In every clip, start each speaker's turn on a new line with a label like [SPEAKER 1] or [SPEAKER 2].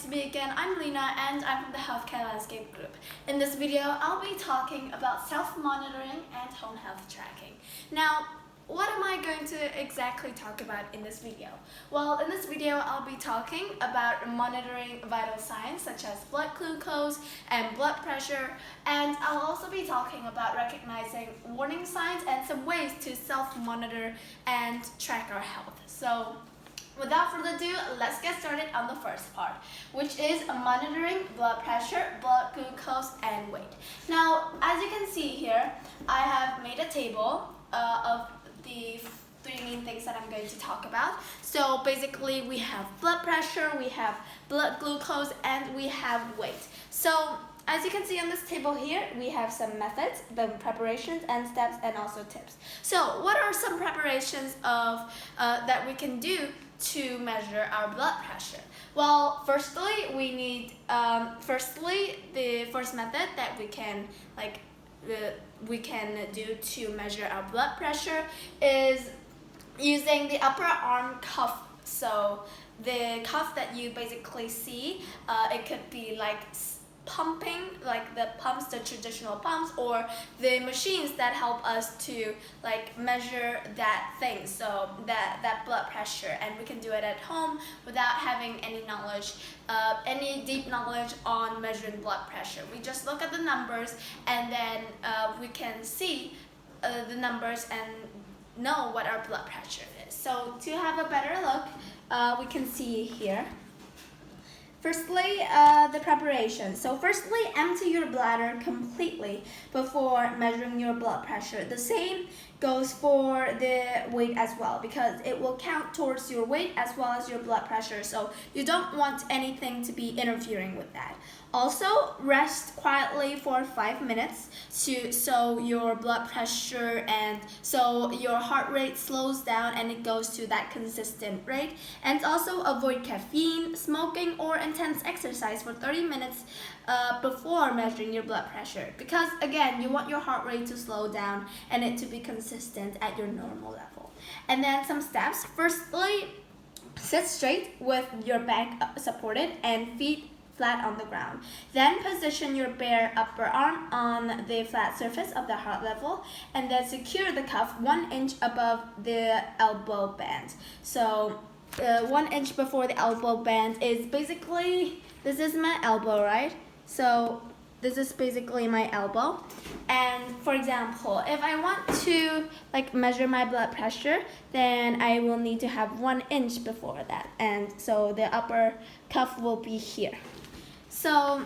[SPEAKER 1] it's me again. I'm Lena and I'm from the Healthcare Landscape Group. In this video, I'll be talking about self-monitoring and home health tracking. Now, what am I going to exactly talk about in this video? Well, in this video, I'll be talking about monitoring vital signs such as blood glucose and blood pressure, and I'll also be talking about recognizing warning signs and some ways to self-monitor and track our health. So, without further ado, let's get started on the first part, which is monitoring blood pressure, blood glucose, and weight. Now, as you can see here, I have made a table of the three main things that I'm going to talk about. So basically, we have blood pressure, we have blood glucose, and we have weight. So as you can see on this table here, we have some methods, the preparations and steps, and also tips. So what are some preparations that we can do to measure our blood pressure? Well, firstly, we need, the first method that we can do to measure our blood pressure is using the upper arm cuff. So the cuff that you basically see, it could be like pumping, like the pumps, the traditional pumps, or the machines that help us to measure that thing, so that blood pressure, and we can do it at home without having any knowledge, any deep knowledge on measuring blood pressure. We just look at the numbers, and then we can see the numbers and know what our blood pressure is. So to have a better look, we can see here. Firstly, the preparation. So firstly, empty your bladder completely before measuring your blood pressure. The same goes for the weight as well, because it will count towards your weight as well as your blood pressure. So you don't want anything to be interfering with that. Also, rest quietly for 5 minutes so your blood pressure and so your heart rate slows down and it goes to that consistent rate. And also avoid caffeine, smoking, or intense exercise for 30 minutes before measuring your blood pressure, because again, you want your heart rate to slow down and it to be consistent at your normal level. And then some steps. Firstly, sit straight with your back supported and feet flat on the ground. Then position your bare upper arm on the flat surface of the heart level, and then secure the cuff 1 inch above the elbow band. So 1 inch before the elbow band is basically, this is my elbow, right? So this is basically my elbow. And for example, if I want to measure my blood pressure, then I will need to have 1 inch before that. And so the upper cuff will be here. So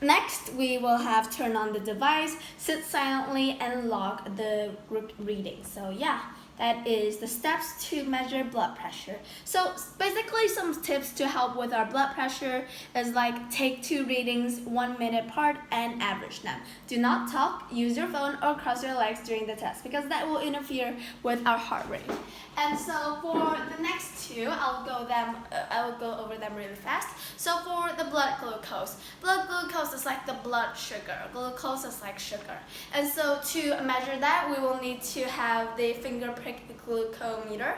[SPEAKER 1] next, we will have turn on the device, sit silently, and log the reading. So yeah, that is the steps to measure blood pressure. So basically, some tips to help with our blood pressure is take 2 readings 1 minute apart and average them. Do not talk, use your phone, or cross your legs during the test, because that will interfere with our heart rate. And so for the next 2, I will go over them really fast. So for the blood glucose is like the blood sugar. Glucose is like sugar. And so to measure that, we will need to have the finger prick glucometer,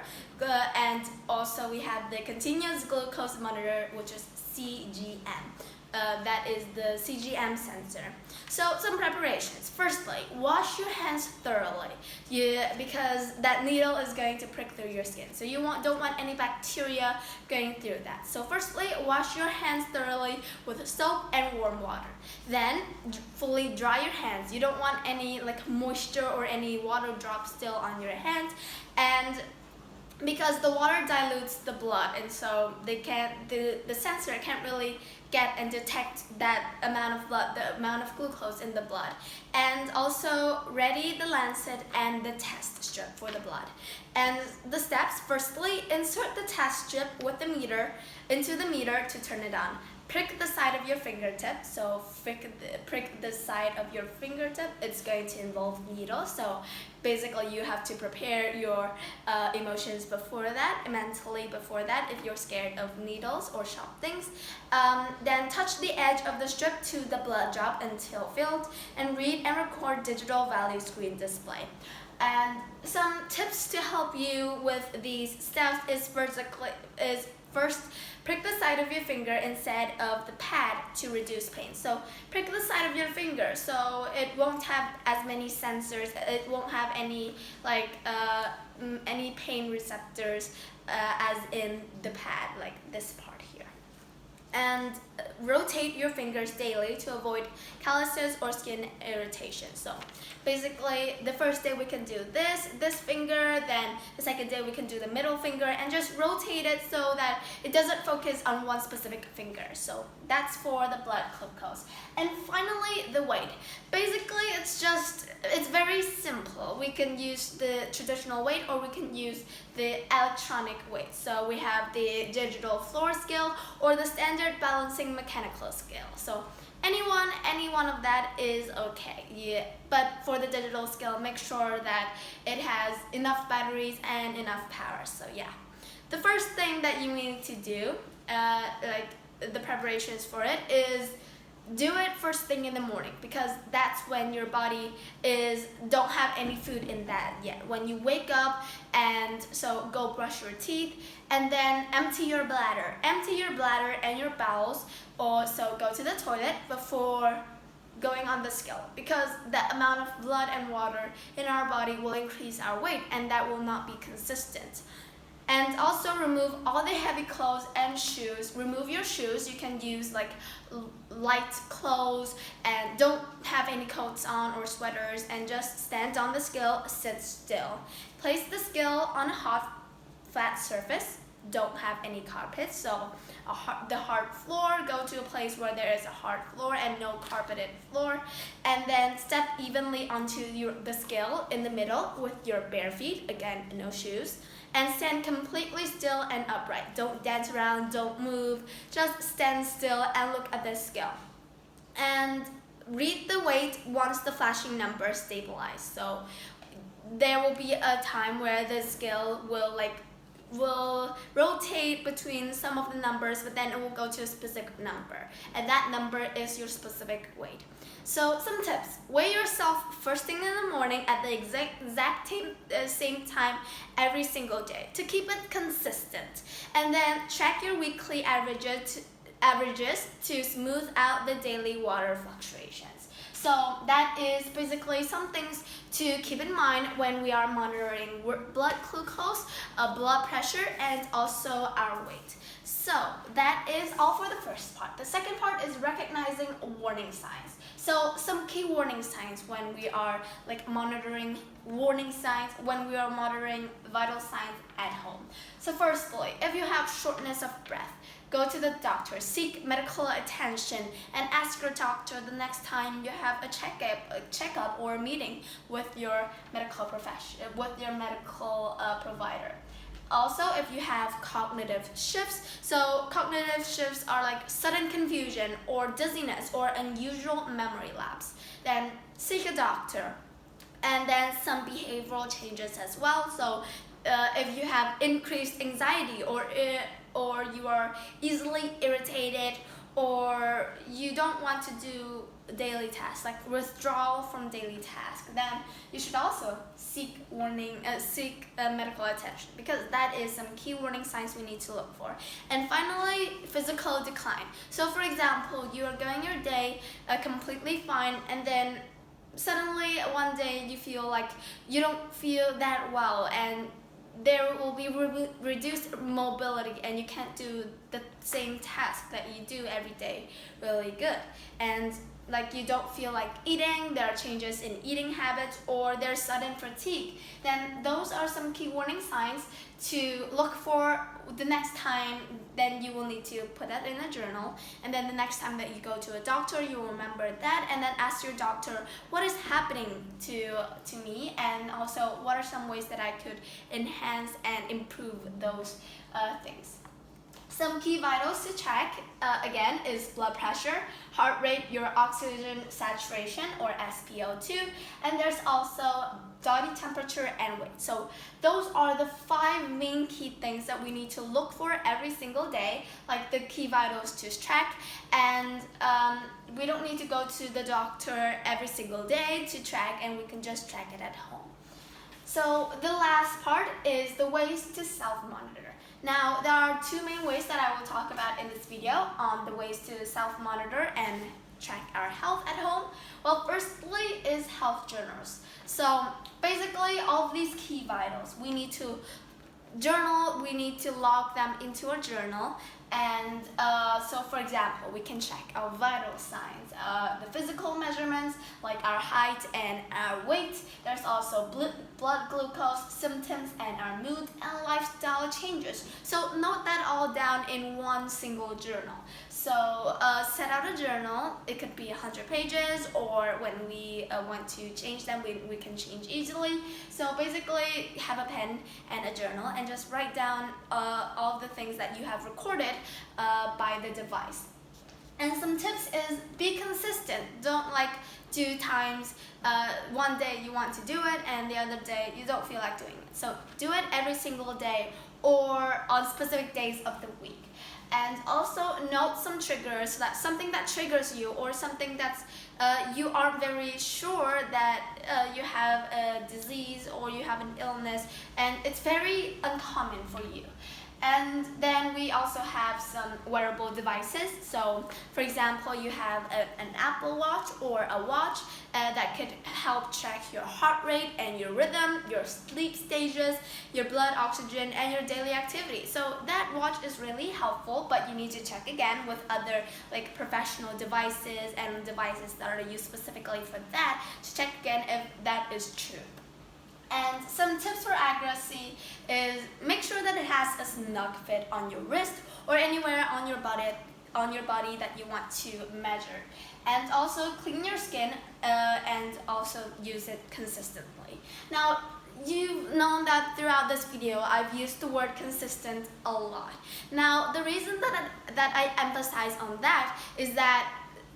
[SPEAKER 1] and also we have the continuous glucose monitor, which is CGM. That is the CGM sensor. So some preparations. Firstly, wash your hands thoroughly, because that needle is going to prick through your skin. So you don't want any bacteria going through that. So firstly, wash your hands thoroughly with soap and warm water. Then fully dry your hands. You don't want any moisture or any water drops still on your hands, and because the water dilutes the blood, and so the sensor can't really get and detect that amount of blood, the amount of glucose in the blood. And also ready the lancet and the test strip for the blood. And the steps: firstly, insert the test strip with the meter into the meter to turn it on. Prick the side of your fingertip. So prick the side of your fingertip. It's going to involve needles. So basically, you have to prepare your emotions before that, mentally before that, if you're scared of needles or sharp things. Then touch the edge of the strip to the blood drop until filled, and read and record digital value screen display. And some tips to help you with these steps is first prick the side of your finger instead of the pad to reduce pain. So prick the side of your finger so it won't have as many sensors, it won't have any any pain receptors as in the pad, like this part here. And rotate your fingers daily to avoid calluses or skin irritation. So basically the first day we can do this finger, then the second day we can do the middle finger, and just rotate it so that it doesn't focus on one specific finger. So that's for the blood glucose. And finally, the weight. Basically it's very simple. We can use the traditional weight or we can use the electronic weight. So we have the digital floor scale or the standard balancing mechanical scale. So any one of that is okay. Yeah, but for the digital scale, make sure that it has enough batteries and enough power. So yeah, the first thing that you need to do, like the preparations for it, is do it first thing in the morning, because that's when your body don't have any food in that yet. When you wake up, and so go brush your teeth and then empty your bladder and your bowels, or so go to the toilet before going on the scale, because the amount of blood and water in our body will increase our weight and that will not be consistent. And also remove all the heavy clothes and shoes. Remove your shoes. You can use like light clothes and don't have any coats on or sweaters, and just stand on the scale, sit still. Place the scale on a hot, flat surface. Don't have any carpets, so the hard floor. Go to a place where there is a hard floor and no carpeted floor, and then step evenly onto the scale in the middle with your bare feet, again no shoes, and stand completely still and upright. Don't dance around, don't move, just stand still and look at the scale. And read the weight once the flashing numbers stabilize. So there will be a time where the scale will rotate between some of the numbers, but then it will go to a specific number, and that number is your specific weight. So some tips: weigh yourself first thing in the morning at the exact same time every single day to keep it consistent, and then check your weekly averages to smooth out the daily water fluctuations. So that is basically some things to keep in mind when we are monitoring blood glucose, blood pressure, and also our weight. So that is all for the first part. The second part is recognizing warning signs. So some key warning signs when we are monitoring vital signs at home. So firstly, if you have shortness of breath, go to the doctor, seek medical attention, and ask your doctor the next time you have a checkup or a meeting with your medical provider. Also, if you have cognitive shifts, so cognitive shifts are like sudden confusion or dizziness or unusual memory lapse, then seek a doctor. And then some behavioral changes as well. So if you have increased anxiety, or you are easily irritated, or you don't want to do daily tasks, like withdrawal from daily tasks, then you should also seek medical attention, because that is some key warning signs we need to look for. And finally, physical decline. So for example, you are going your day completely fine, and then suddenly one day you feel like you don't feel that well, and there will be reduced mobility, and you can't do the same task that you do every day really good, and you don't feel like eating, there are changes in eating habits, or there's sudden fatigue, then those are some key warning signs to look for the next time. Then you will need to put that in a journal, and then the next time that you go to a doctor, you will remember that, and then ask your doctor, what is happening to me, and also what are some ways that I could enhance and improve those things. Some key vitals to check, again, is blood pressure, heart rate, your oxygen saturation, or SpO2, and there's also body temperature and weight. So those are the 5 main key things that we need to look for every single day, like the key vitals to track. And we don't need to go to the doctor every single day to track, and we can just track it at home. So the last part is the ways to self-monitor. Now, there are two main ways that I will talk about in this video on the ways to self-monitor and track our health at home. Well, firstly is health journals. So basically all of these key vitals, we need to journal, we need to log them into a journal. And so for example, we can check our vital signs, the physical measurements like our height and our weight. There's also blood glucose, symptoms, and our mood and lifestyle changes. So note that all down in one single journal. So set out a journal. It could be 100 pages, or when we want to change them, we can change easily. So basically have a pen and a journal and just write down all the things that you have recorded by the device. And some tips is be consistent. Don't do times one day you want to do it and the other day you don't feel like doing it. So do it every single day or on specific days of the week. And also note some triggers, so that something that triggers you or something that's you aren't very sure that you have a disease or you have an illness and it's very uncommon for you. And then we also have some wearable devices. So for example, you have an Apple Watch or a watch that could help track your heart rate and your rhythm, your sleep stages, your blood oxygen, and your daily activity. So that watch is really helpful, but you need to check again with other professional devices and devices that are used specifically for that to check again if that is true. And some tips for accuracy is make sure that it has a snug fit on your wrist or anywhere on your body that you want to measure. And also clean your skin and also use it consistently. Now, you've known that throughout this video I've used the word consistent a lot. Now, the reason that I emphasize on that is that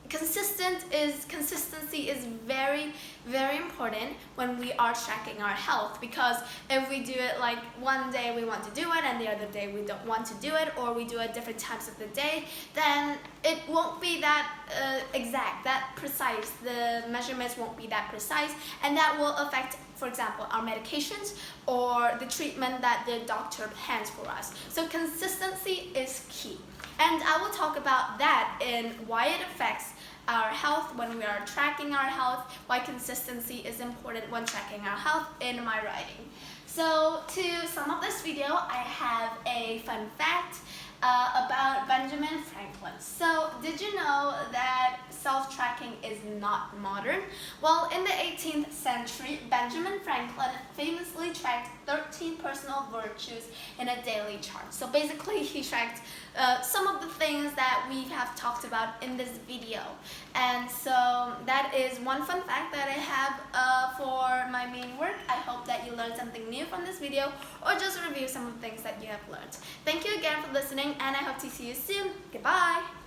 [SPEAKER 1] consistency is very, very important when we are tracking our health, because if we do it one day we want to do it and the other day we don't want to do it, or we do it different times of the day, then it won't be that exact, that precise. The measurements won't be that precise, and that will affect, for example, our medications or the treatment that the doctor plans for us. So consistency is key. And I will talk about that and why it affects our health when we are tracking our health, why consistency is important when tracking our health in my writing. So to sum up this video, I have a fun fact about Benjamin Franklin. So did you know that self-tracking is not modern? Well, in the 18th century, Benjamin Franklin famously tracked 13 personal virtues in a daily chart. So basically he tracked some of the things that we have talked about in this video. And so that is one fun fact that I have for my main work. I hope that you learned something new from this video or just review some of the things that you have learned. Thank you again for listening, and I hope to see you soon. Goodbye!